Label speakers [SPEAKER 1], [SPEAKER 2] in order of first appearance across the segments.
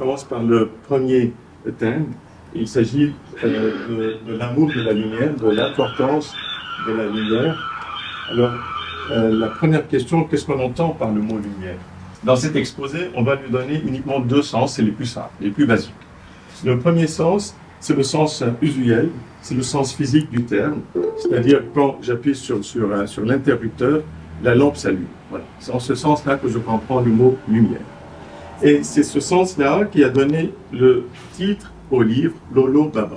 [SPEAKER 1] commence par le premier thème. Il s'agit de l'amour de la lumière, de l'importance de la lumière. Alors, la première question, qu'est-ce qu'on entend par le mot lumière? Dans cet exposé, on va lui donner uniquement deux sens, c'est les plus simples, les plus basiques. Le premier sens, c'est le sens usuel, c'est le sens physique du terme, c'est-à-dire quand j'appuie sur l'interrupteur, la lampe s'allume. Voilà. C'est en ce sens-là que je comprends le mot lumière. Et c'est ce sens-là qui a donné le titre au livre Lolo Baba.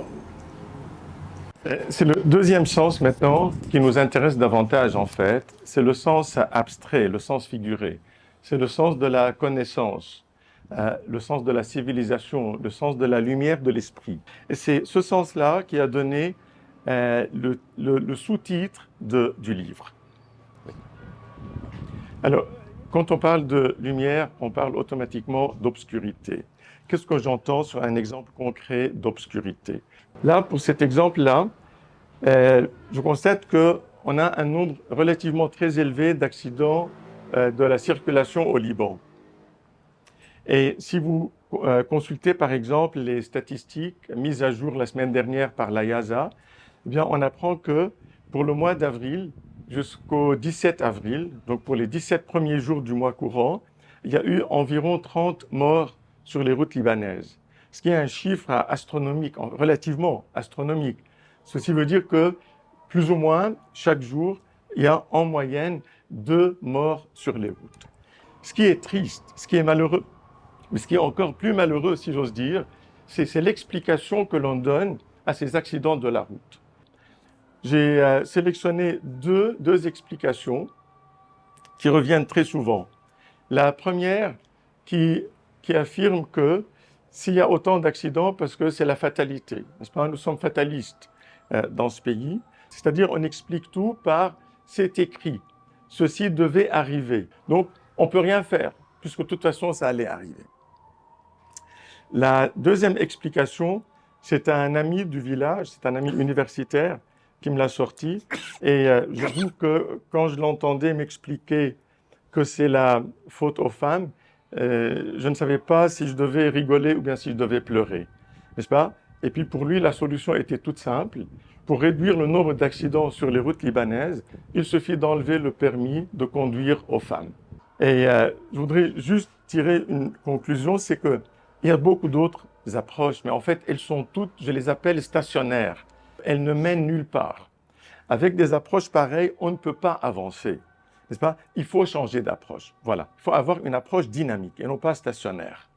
[SPEAKER 1] C'est le deuxième sens maintenant qui nous intéresse davantage en fait, c'est le sens abstrait, le sens figuré. C'est le sens de la connaissance, le sens de la civilisation, le sens de la lumière de l'esprit. Et c'est ce sens-là qui a donné le sous-titre du livre. Alors, quand on parle de lumière, on parle automatiquement d'obscurité. Qu'est-ce que j'entends sur un exemple concret d'obscurité? Là, pour cet exemple-là, je constate qu'on a un nombre relativement très élevé d'accidents de la circulation au Liban. Et si vous consultez par exemple les statistiques mises à jour la semaine dernière par l'IASA, eh bien, on apprend que pour le mois d'avril jusqu'au 17 avril, donc pour les 17 premiers jours du mois courant, il y a eu environ 30 morts sur les routes libanaises, ce qui est un chiffre astronomique, relativement astronomique. Ceci veut dire que plus ou moins chaque jour, il y a en moyenne 2 morts sur les routes. Ce qui est triste, ce qui est malheureux, mais ce qui est encore plus malheureux, si j'ose dire, c'est l'explication que l'on donne à ces accidents de la route. J'ai sélectionné deux explications qui reviennent très souvent. La première qui affirme que s'il y a autant d'accidents, parce que c'est la fatalité, n'est-ce pas? Nous sommes fatalistes dans ce pays, c'est-à-dire on explique tout par « c'est écrit », ceci devait arriver. Donc on ne peut rien faire, puisque de toute façon ça allait arriver. La deuxième explication, c'est un ami du village, c'est un ami universitaire qui me l'a sorti, et j'avoue que quand je l'entendais m'expliquer que c'est la faute aux femmes, je ne savais pas si je devais rigoler ou bien si je devais pleurer, n'est-ce pas? Et puis pour lui, la solution était toute simple. Pour réduire le nombre d'accidents sur les routes libanaises, il suffit d'enlever le permis de conduire aux femmes. Et je voudrais juste tirer une conclusion, c'est qu'il y a beaucoup d'autres approches, mais en fait, elles sont toutes, je les appelle stationnaires. Elles ne mènent nulle part. Avec des approches pareilles, on ne peut pas avancer, n'est-ce pas? Il faut changer d'approche. Voilà, il faut avoir une approche dynamique et non pas stationnaire.